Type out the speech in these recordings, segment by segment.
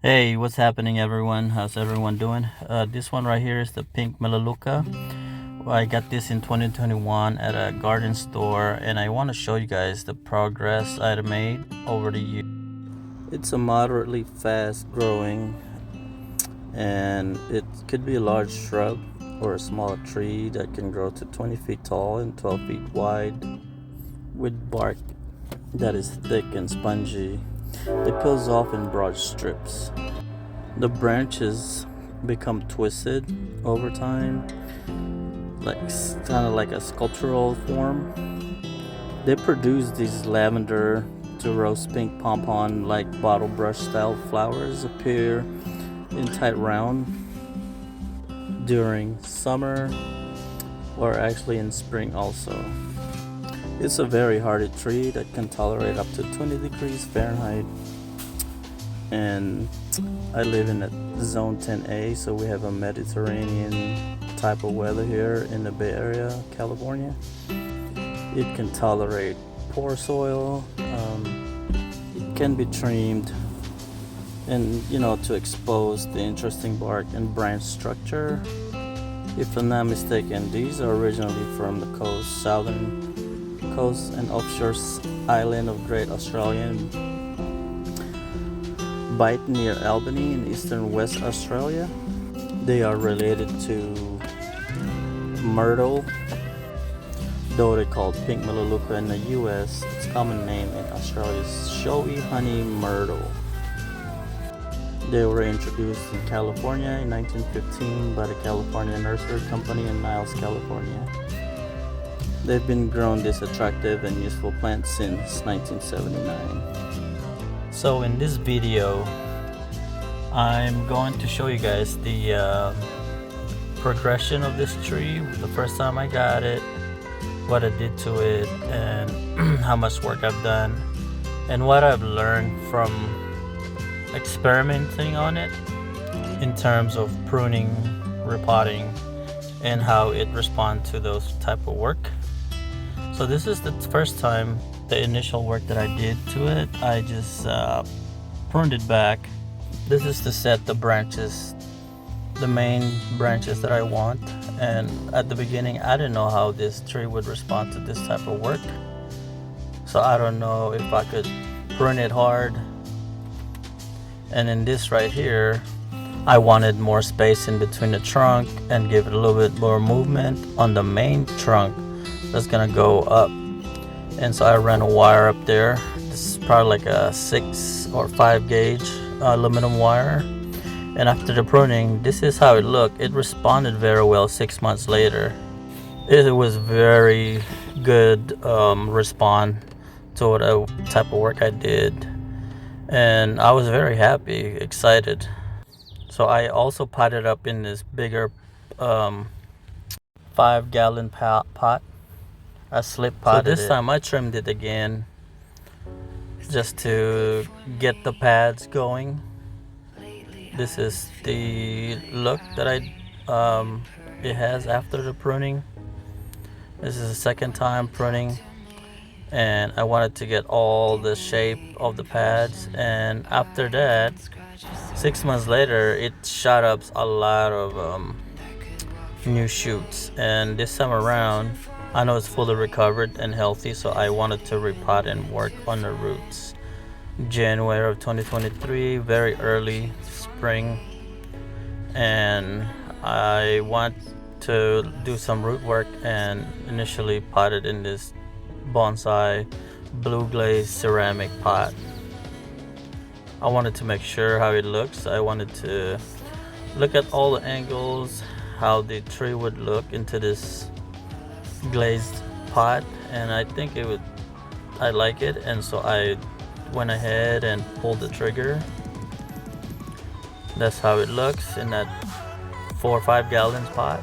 Hey, what's happening everyone? How's everyone doing? This one right here is the pink Melaleuca. I got this in 2021 at a garden store, and I want to show you guys the progress I made over the years. It's a moderately fast growing, and it could be a large shrub or a small tree that can grow to 20 feet tall and 12 feet wide with bark that is thick and spongy. It peels off in broad strips. The branches become twisted over time, like kind of like a sculptural form. They produce these lavender to rose pink pompon like bottle brush style flowers appear in tight round during summer or actually in spring also. It's a very hardy tree that can tolerate up to 20 degrees Fahrenheit, and I live in a zone 10A, so we have a Mediterranean type of weather here in the Bay Area, California. It can tolerate poor soil. It can be trimmed and to expose the interesting bark and branch structure. If I'm not mistaken, these are originally from the southern coast and offshore island of Great Australian Bight near Albany in eastern West Australia. They are related to myrtle, though they're called pink Melaleuca in the US. Its common name in Australia is showy honey myrtle. They were introduced in California in 1915 by the California Nursery Company in Niles, California. They've been grown this attractive and useful plant since 1979. So in this video, I'm going to show you guys the progression of this tree, the first time I got it, what I did to it, and how much work I've done, and what I've learned from experimenting on it in terms of pruning, repotting, and how it responds to those type of work. So this is the first time, the initial work that I did to it. I just pruned it back. This is to set the branches, the main branches that I want. And at the beginning, I didn't know how this tree would respond to this type of work. So I don't know if I could prune it hard. And in this right here, I wanted more space in between the trunk and give it a little bit more movement on the main trunk that's gonna go up. And so I ran a wire up there. This is probably like a 6 or 5 gauge aluminum wire. And after the pruning, this is how it looked. It responded very well 6 months later. It was very good response to what type of work I did. And I was very happy, excited. So I also potted up in this bigger 5-gallon pot. I slip potted it. So this time I trimmed it again just to get the pads going. This is the look that it has after the pruning. This is the second time pruning, and I wanted to get all the shape of the pads. And after that, 6 months later, it shot up a lot of new shoots. And this time around, I know it's fully recovered and healthy, so I wanted to repot and work on the roots. January of 2023, very early spring, and I want to do some root work and initially potted in this bonsai blue glazed ceramic pot. I wanted to make sure how it looks. I wanted to look at all the angles, how the tree would look into this glazed pot, and I think I like it, and so I went ahead and pulled the trigger. That's how it looks in that 4 or 5 gallons pot,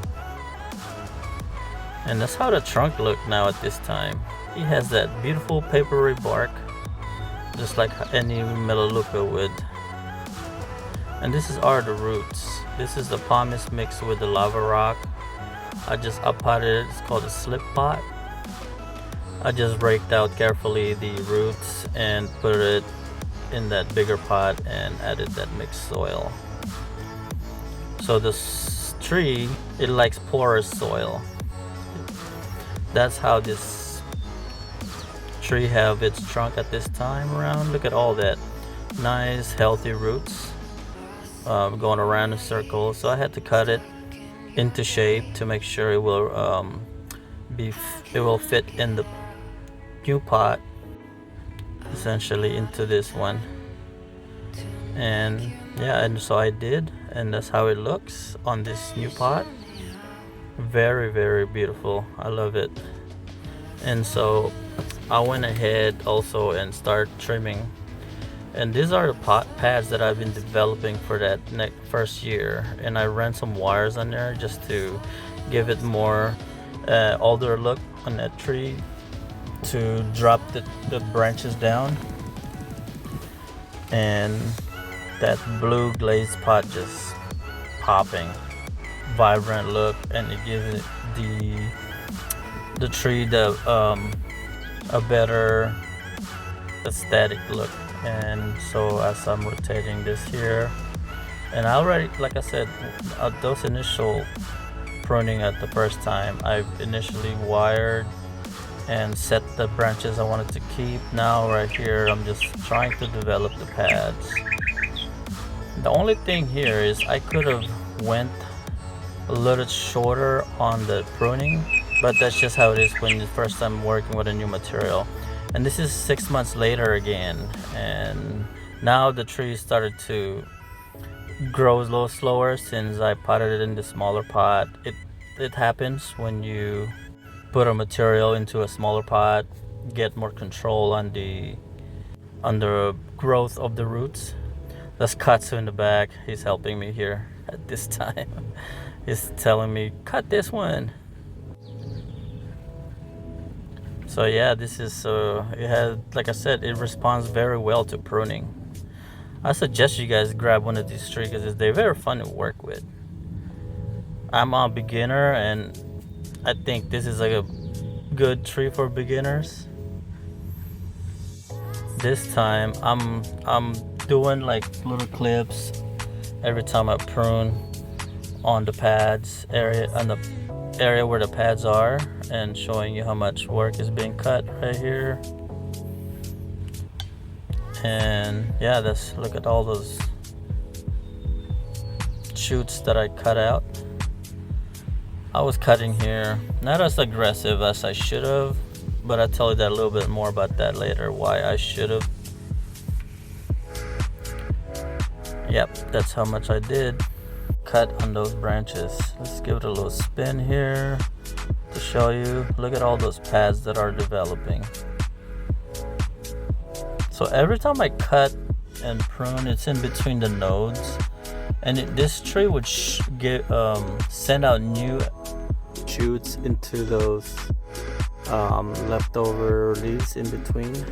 and that's how the trunk looked now at this time. It has that beautiful papery bark, just like any Melaleuca would. And this are the roots. This is the pumice mixed with the lava rock. I just uppotted it. It's called a slip pot. I just raked out carefully the roots and put it in that bigger pot and added that mixed soil. So this tree, it likes porous soil. That's how this tree have its trunk at this time around. Look at all that nice healthy roots going around in circles. So I had to cut it into shape to make sure it will fit in the new pot, essentially into this one. And yeah, and so I did, and that's how it looks on this new pot. Very, very beautiful. I love it. And so I went ahead also and started trimming. And these are the pot pads that I've been developing for that first year. And I ran some wires on there just to give it more older look on that tree, to drop the branches down. And that blue glazed pot just popping, vibrant look, and it gives it the tree a better aesthetic look. And so as I'm rotating this here, and I already, like I said, those initial pruning at the first time, I've initially wired and set the branches I wanted to keep. Now right here, I'm just trying to develop the pads. The only thing here is I could have went a little shorter on the pruning, but that's just how it is when the first time working with a new material. And this is 6 months later again, and now the tree started to grow a little slower since I potted it in the smaller pot. It happens when you put a material into a smaller pot, get more control on the growth of the roots. That's Katsu in the back. He's helping me here at this time. He's telling me, cut this one. So yeah, this is it has, like I said, it responds very well to pruning. I suggest you guys grab one of these trees because they're very fun to work with. I'm a beginner, and I think this is like a good tree for beginners. This time I'm doing like little clips every time I prune on the pads area, on the area where the pads are, and showing you how much work is being cut right here. And yeah, look at all those shoots that I cut out. I was cutting here not as aggressive as I should have, but I'll tell you that a little bit more about that later, why I should have. Yep, that's how much I did cut on those branches. Let's give it a little spin here to show you. Look at all those pads that are developing. So every time I cut and prune, it's in between the nodes, and this tree would send out new shoots into those leftover leaves in between.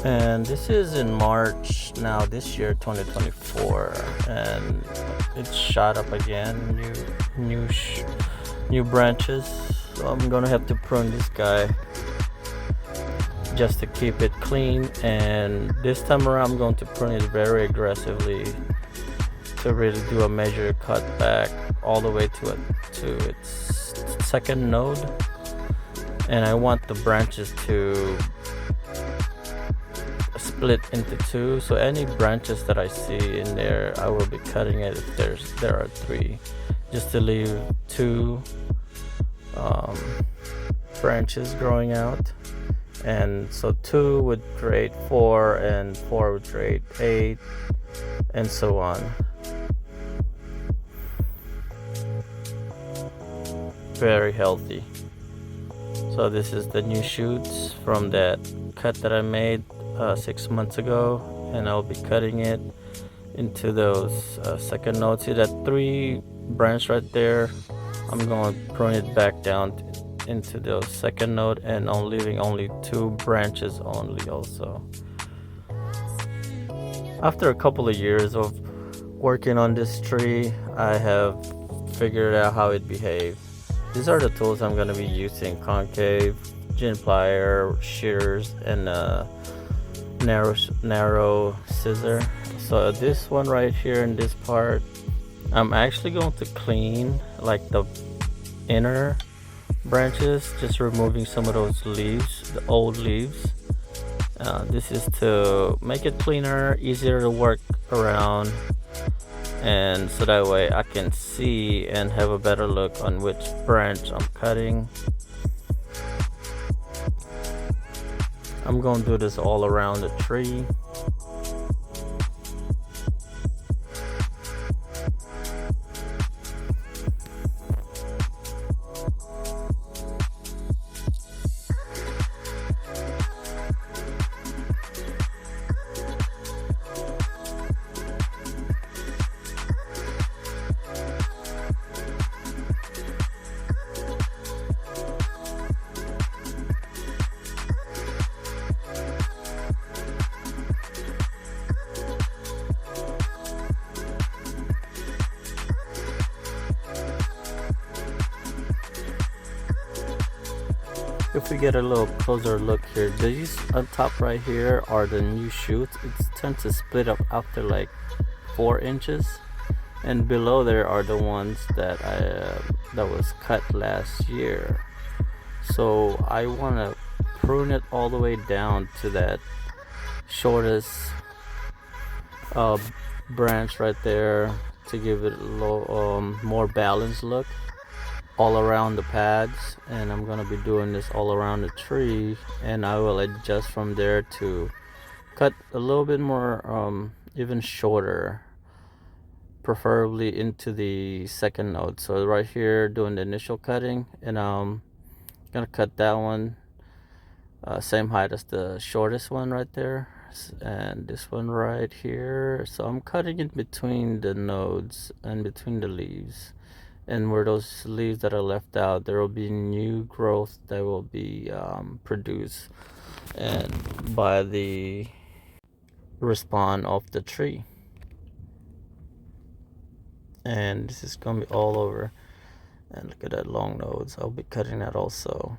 And this is in March now, this year, 2024, and it's shot up again, new branches. So I'm gonna have to prune this guy just to keep it clean, and this time around I'm going to prune it very aggressively to really do a major cut back all the way to its second node. And I want the branches to split into two, so any branches that I see in there, I will be cutting it if there are three, just to leave two branches growing out. And so 2 would create 4, and 4 would create 8, and so on. Very healthy. So this is the new shoots from that cut that I made 6 months ago, and I'll be cutting it into those second nodes. See that 3 branch right there? I'm going to prune it back down into the second node, and I'm leaving only 2 branches only also. After a couple of years of working on this tree, I have figured out how it behaves. These are the tools I'm going to be using: concave, gin plier, shears, and narrow scissor. So this one right here in this part, I'm actually going to clean like the inner branches, just removing some of those leaves, the old leaves. This is to make it cleaner, easier to work around, and so that way I can see and have a better look on which branch I'm cutting. I'm going to do this all around the tree. If we get a little closer look here, these on top right here are the new shoots. It tends to split up after like 4 inches, and below there are the ones that that was cut last year. So I want to prune it all the way down to that shortest branch right there to give it a little more balanced look all around the pads. And I'm gonna be doing this all around the tree, and I will adjust from there to cut a little bit more even shorter, preferably into the second node. So right here doing the initial cutting, and I'm gonna cut that one same height as the shortest one right there, and this one right here. So I'm cutting in between the nodes and between the leaves, and where those leaves that are left out, there will be new growth that will be produced and by the respawn of the tree. And this is gonna be all over, and look at that long nodes. I'll be cutting that also.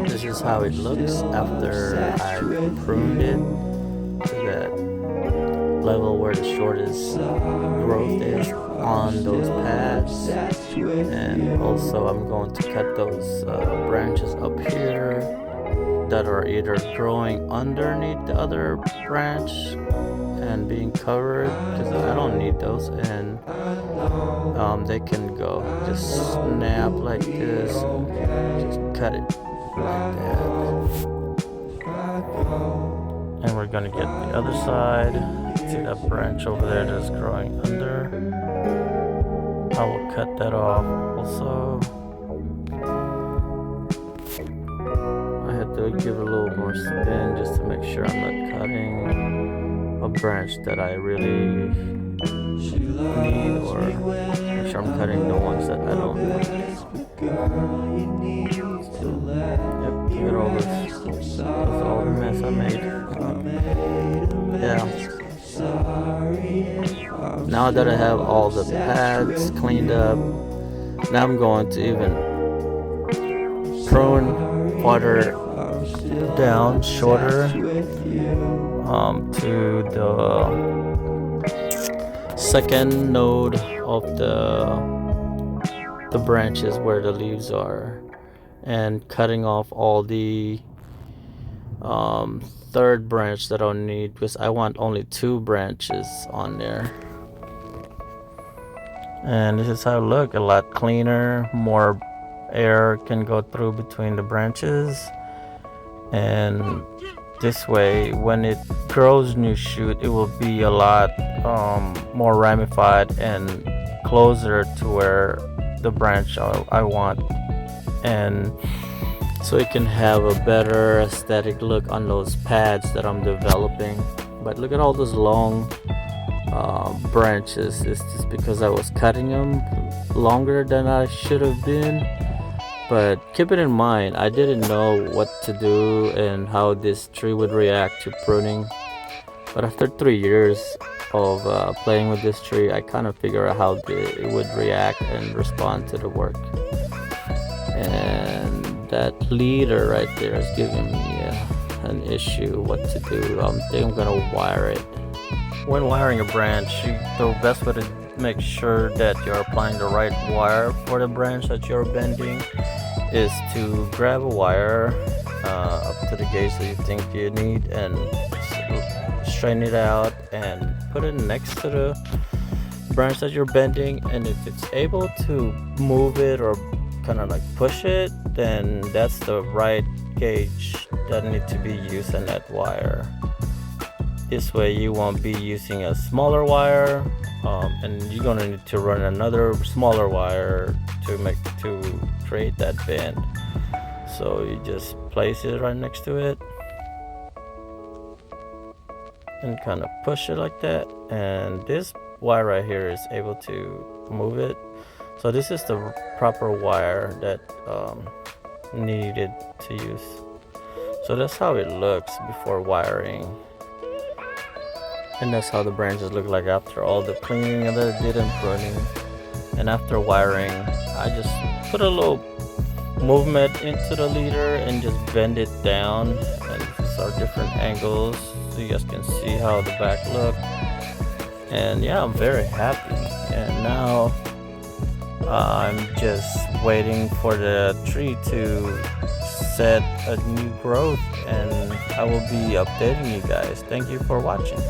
This is how it looks after I pruned it to that level where the shortest growth is on those pads. And also I'm going to cut those branches up here that are either growing underneath the other branch and being covered, because I don't need those, and they can go. Just snap like this, just cut it like that. And we're gonna get the other side. See that branch over there that's growing under? I will cut that off also. I had to give it a little more spin just to make sure I'm not cutting a branch that I really need, or make sure I'm cutting the ones that I don't need. Yep, look at all this. That's all the mess I made. Yeah. Now that I have all the pads cleaned up, now I'm going to even prune farther down, shorter, to the second node of the branches where the leaves are, and cutting off all the third branch that I'll need, because I want only 2 branches on there. And this is how it looks, a lot cleaner, more air can go through between the branches, and this way when it grows new shoot, it will be a lot more ramified and closer to where the branch I want, and so it can have a better aesthetic look on those pads that I'm developing. But look at all those long branches. It's just because I was cutting them longer than I should have been. But keep it in mind, I didn't know what to do and how this tree would react to pruning. But after 3 years of playing with this tree, I kind of figured out how it would react and respond to the work. And that leader right there is giving me an issue what to do. I think I'm gonna wire it. When wiring a branch, the best way to make sure that you're applying the right wire for the branch that you're bending is to grab a wire up to the gauge that you think you need and straighten it out and put it next to the branch that you're bending, and if it's able to move it or kind of like push it, then that's the right gauge that needs to be used in that wire. This way you won't be using a smaller wire, and you're gonna need to run another smaller wire to create that bend. So you just place it right next to it and kind of push it like that, and this wire right here is able to move it. So this is the proper wire that needed to use. So that's how it looks before wiring, and that's how the branches look like after all the cleaning that I did and pruning. And after wiring, I just put a little movement into the leader and just bend it down, and these are different angles so you guys can see how the back look. And yeah, I'm very happy. And now I'm just waiting for the tree to set a new growth, and I will be updating you guys. Thank you for watching.